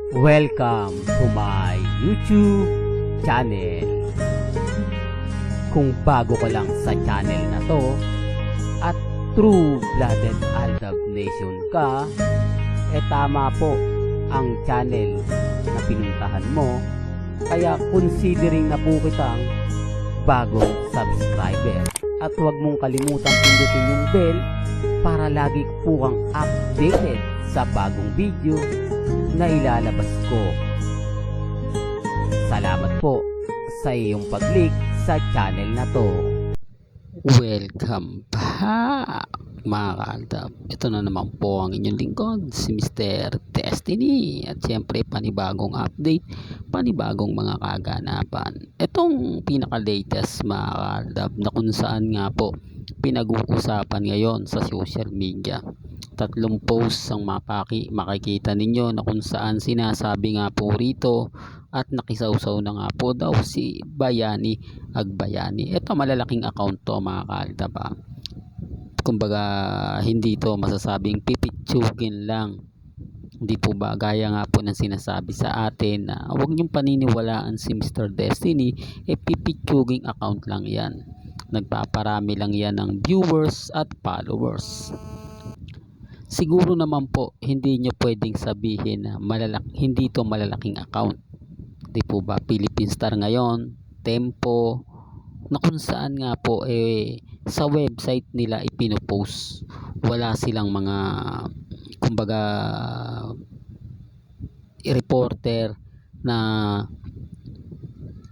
Welcome to my YouTube channel. Kung bago ka lang sa channel na to at true-blooded Aldab Nation ka, tama po ang channel na pinuntahan mo. Kaya considering na po kitang bagong subscriber. At huwag mong kalimutan pindutin yung bell para lagi po kang updated sa bagong video na ilalabas ko. Salamat po sa iyong pag-click sa channel na to. Welcome back mga kaaldab. Ito na naman po ang inyong lingkod, si Mr. Destiny. At syempre panibagong update, panibagong mga kaganapan. Itong pinaka-latest mga kaaldab na kung saan nga po pinag-uusapan ngayon sa social media. 3 posts ang makikita ninyo na kung saan sinasabi nga po rito at nakisawsaw na nga po daw si Bayani Agbayani. Ito malalaking account to mga kaaldab. Kumbaga hindi to masasabing pipitsugin lang. Hindi po ba gaya nga po ng sinasabi sa atin na huwag niyong paniniwalaan si Mr. Destiny, pipitsuging account lang yan. Nagpaparami lang yan ng viewers at followers. Siguro naman po hindi nyo pwedeng sabihin na hindi to malalaking account. Di po ba Philippine Star ngayon, Tempo, na kung saan nga po sa website nila ipinopost. Wala silang mga kumbaga reporter na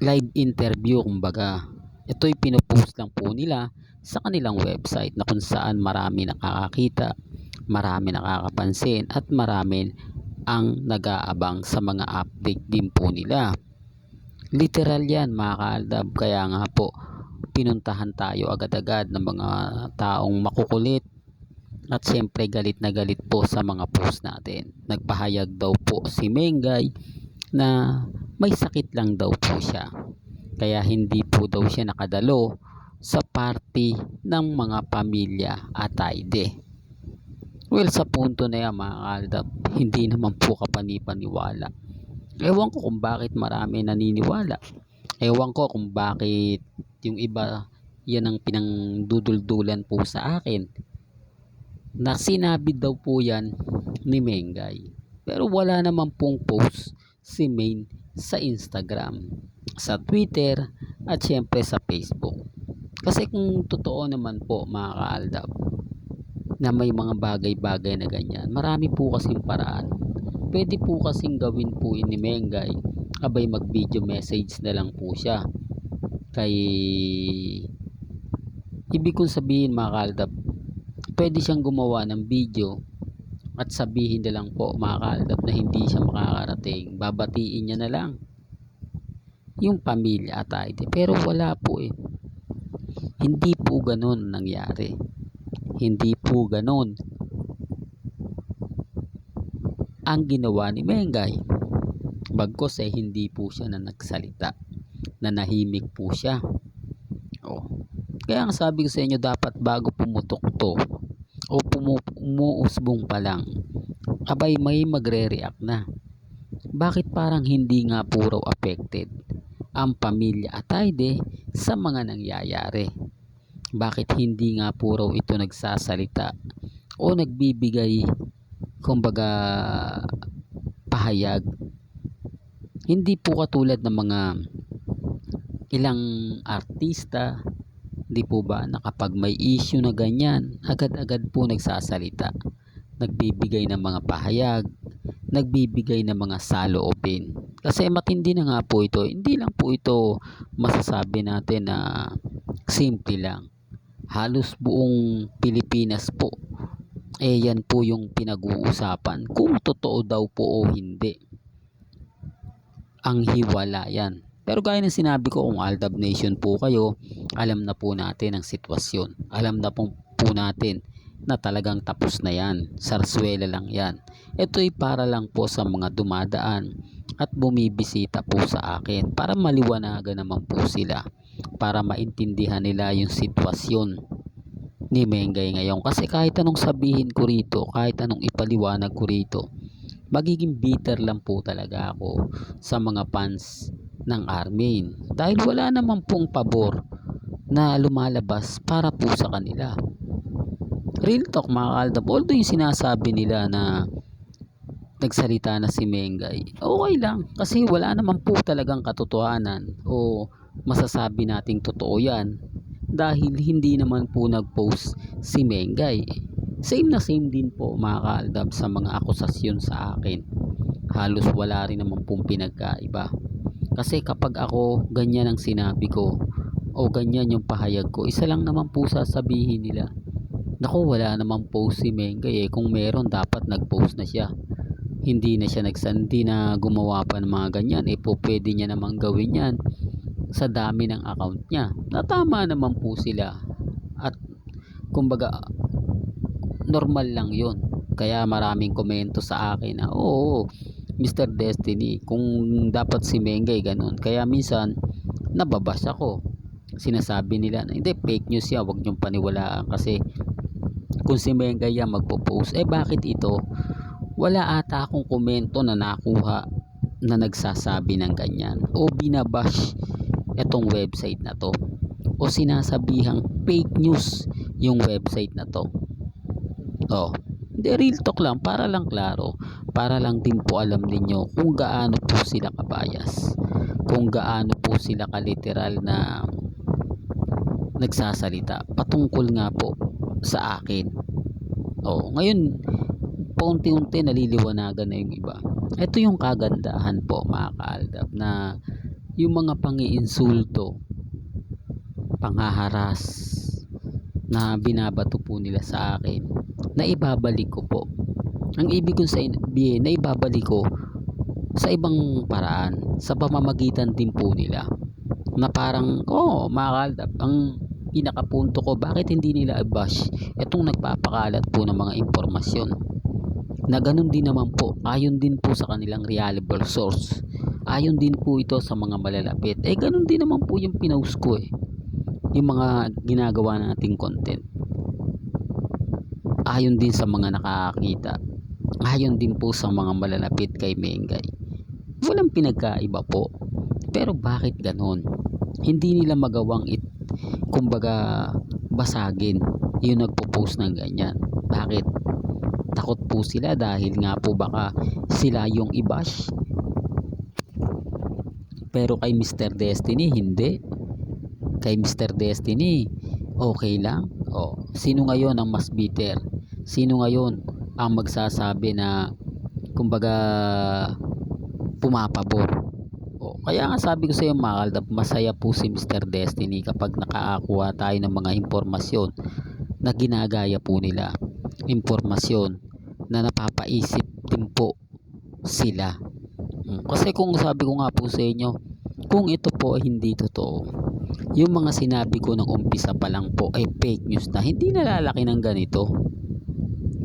live interview kumbaga. Ito'y pinopost lang po nila sa kanilang website na kung saan marami nakakakita, marami nakakapansin at marami ang nag-aabang sa mga update din po nila. Literal yan mga kaaldab, kaya nga po pinuntahan tayo agad-agad ng mga taong makukulit at syempre galit na galit po sa mga post natin. Nagpahayag daw po si Mengay na may sakit lang daw po siya, kaya hindi po daw siya nakadalo sa party ng mga pamilya Atayde. Well, sa punto na yan mga kaaldab, hindi naman po kapanipaniwala. Ewan ko kung bakit marami naniniwala. Ewan ko kung bakit yung iba yan ang pinangduduldulan po sa akin na sinabi daw po yan ni Mengay. Pero wala naman pong post si Main sa Instagram, sa Twitter at syempre sa Facebook. Kasi kung totoo naman po mga kaaldab na may mga bagay-bagay na ganyan, marami po kasing paraan. Pwede po kasing gawin po ni Mengay, abay mag-video message na lang po siya kay, ibig kong sabihin mga kaaldab, pwede siyang gumawa ng video at sabihin na lang po mga kaaldab na hindi siya makakarating, babatiin niya na lang yung pamilya Atayde. Pero wala po hindi po ganun nangyari. Hindi po ganon ang ginawa ni Mengay. Bagkos hindi po siya na nagsalita, nanahimik po siya. Kaya ang sabi ko sa inyo, dapat bago pumutok to o umuusbong pa lang, abay may magre-react na. Bakit parang hindi nga po raw affected ang pamilya Atayde sa mga nangyayari? Bakit hindi nga po raw ito nagsasalita o nagbibigay kumbaga pahayag? Hindi po katulad ng mga ilang artista, di po ba, na kapag may issue na ganyan, agad-agad po nagsasalita, nagbibigay ng mga pahayag, nagbibigay ng mga saloobin. Kasi matindi na nga po ito. Hindi lang po ito masasabi natin na simple lang. Halos buong Pilipinas po yan po yung pinag-uusapan kung totoo daw po o hindi ang hiwalayan. Pero gaya ng sinabi ko, kung Aldab Nation po kayo, alam na po natin ang sitwasyon, alam na po natin na talagang tapos na yan, sarswela lang yan. Ito'y para lang po sa mga dumadaan at bumibisita po sa akin para maliwanagan naman po sila, para maintindihan nila yung sitwasyon ni Mengay ngayon. Kasi kahit anong sabihin ko rito, kahit anong ipaliwanag ko rito, magiging bitter lang po talaga ako sa mga fans ng Armin dahil wala naman pong pabor na lumalabas para po sa kanila. Real talk mga kaaldab, although yung sinasabi nila na nagsalita na si Mengay, okay lang kasi wala naman po talagang katotohanan o masasabi nating totoo yan dahil hindi naman po nag-post si Mengay. Same na same din po mga kaaldab sa mga akusasyon sa akin, halos wala rin naman pong pinagkaiba. Kasi kapag ako ganyan ang sinabi ko o ganyan yung pahayag ko, isa lang naman po sasabihin nila, naku wala namang post si Mengay kung meron dapat nag-post na siya, hindi na siya nagsandi na gumawa pa ng mga ganyan, po pwede niya namang gawin yan sa dami ng account niya, natama naman po sila at kumbaga normal lang yun. Kaya maraming komento sa akin na oo Mr. Destiny, kung dapat si Mengay ganun, kaya minsan nababash ako, sinasabi nila na hindi, fake news yan, wag niyong paniwalaan kasi kung si Mengay yan magpo-post, bakit ito wala ata akong komento na nakuha na nagsasabi ng ganyan o binabash itong website na to o sinasabihang fake news yung website na to. Hindi, real talk lang, para lang klaro, para lang din po alam ninyo kung gaano po sila kabayas, kung gaano po sila kaliteral na nagsasalita patungkol nga po sa akin. Ngayon paunti-unti naliliwanagan na yung iba. Ito yung kagandahan po mga kaaldab, na yung mga pangiinsulto, panghaharas na binabato po nila sa akin, na ibabalik ko po. Ang ibig kong sabihin na ibabalik ko sa ibang paraan, sa pamamagitan din po nila, na parang mga kaaldab, ang pinakapunto ko bakit hindi nila i-bash itong nagpapakalat po ng mga impormasyon na ganun din naman po, ayon din po sa kanilang reliable source, ayon din po ito sa mga malalapit, ganun din naman po yung pinost ko yung mga ginagawa nating content, ayon din sa mga nakakakita, ayon din po sa mga malalapit kay Mengay, walang pinagkaiba po. Pero bakit ganon? Hindi nila magawang kumbaga basagin yung nagpo-post ng ganyan. Bakit? Takot po sila dahil nga po baka sila yung i-bash. Pero kay Mr. Destiny hindi. Kay Mr. Destiny okay lang. Sino ngayon ang mas bitter? Sino ngayon ang magsasabi na kumbaga pumapabor? Kaya nga sabi ko sa iyo mga kaaldab, masaya po si Mr. Destiny kapag nakakakuha tayo ng mga impormasyon na ginagaya po nila, impormasyon na napapaisip din po sila. Kasi kung sabi ko nga po sa inyo, kung ito po ay hindi totoo, yung mga sinabi ko ng umpisa pa lang po ay fake news na, hindi nalalaki ng ganito.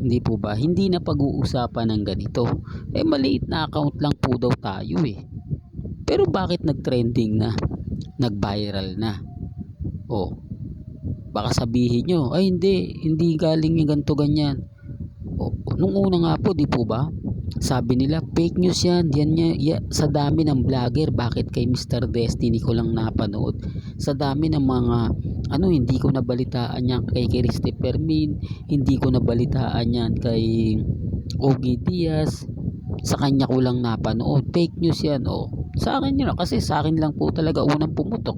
Hindi po ba? Hindi na pag-uusapan ng ganito. Maliit na account lang po daw tayo Pero bakit nag-trending na? Nag-viral na? Baka sabihin nyo, ay hindi galing yung ganito ganyan. Nung una nga po, di po ba? Sabi nila, fake news yan. Sa dami ng vlogger, bakit kay Mr. Destiny ko lang napanood? Sa dami ng mga, hindi ko nabalitaan yan kay Christopher Min, hindi ko nabalitaan yan kay Ogie Diaz, sa kanya ko lang napanood. Fake news yan. Sa akin yun, kasi sa akin lang po talaga unang pumutok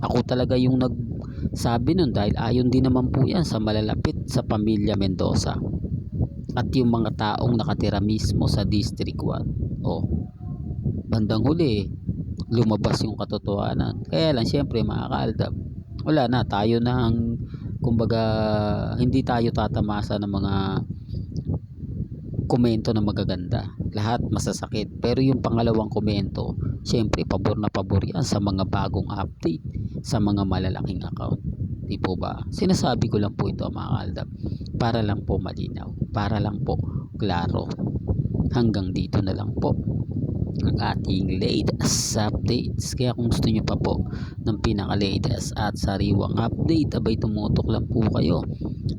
Ako talaga yung nagsabi nun dahil ayon din naman po yan sa malalapit sa pamilya Mendoza at yung mga taong nakatira mismo sa District 1. Bandang huli lumabas yung katotohanan. Kaya lang syempre mga kaaldab, wala na, tayo na ang kumbaga hindi tayo tatamasa ng mga komento na magaganda, lahat masasakit. Pero yung pangalawang komento, syempre pabor na pabor yan sa mga bagong update, sa mga malalaking account. Di po ba? Sinasabi ko lang po ito mga kaaldab, para lang po malinaw, para lang po klaro. Hanggang dito na lang po ang ating latest updates. Kaya kung gusto nyo pa po ng pinaka-latest at sariwang update, abay tumutok lang po kayo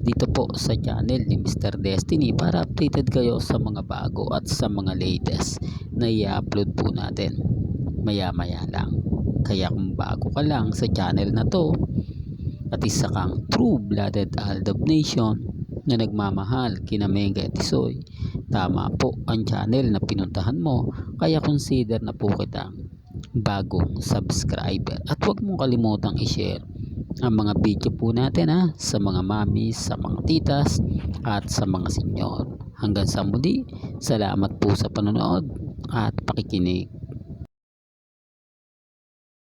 dito po sa channel ni Mr. Destiny para updated kayo sa mga bago at sa mga latest na i-upload po natin maya maya lang. Kaya kung bago ka lang sa channel na to at isa kang true-blooded Aldab Nation na nagmamahal kina Mega at Tisoy, tama po ang channel na pinuntahan mo, kaya consider na po kitang bagong subscriber. At huwag mong kalimutang i-share ang mga video po natin sa mga mamis, sa mga titas at sa mga senyor. Hanggang sa muli, salamat po sa panonood at pakikinig.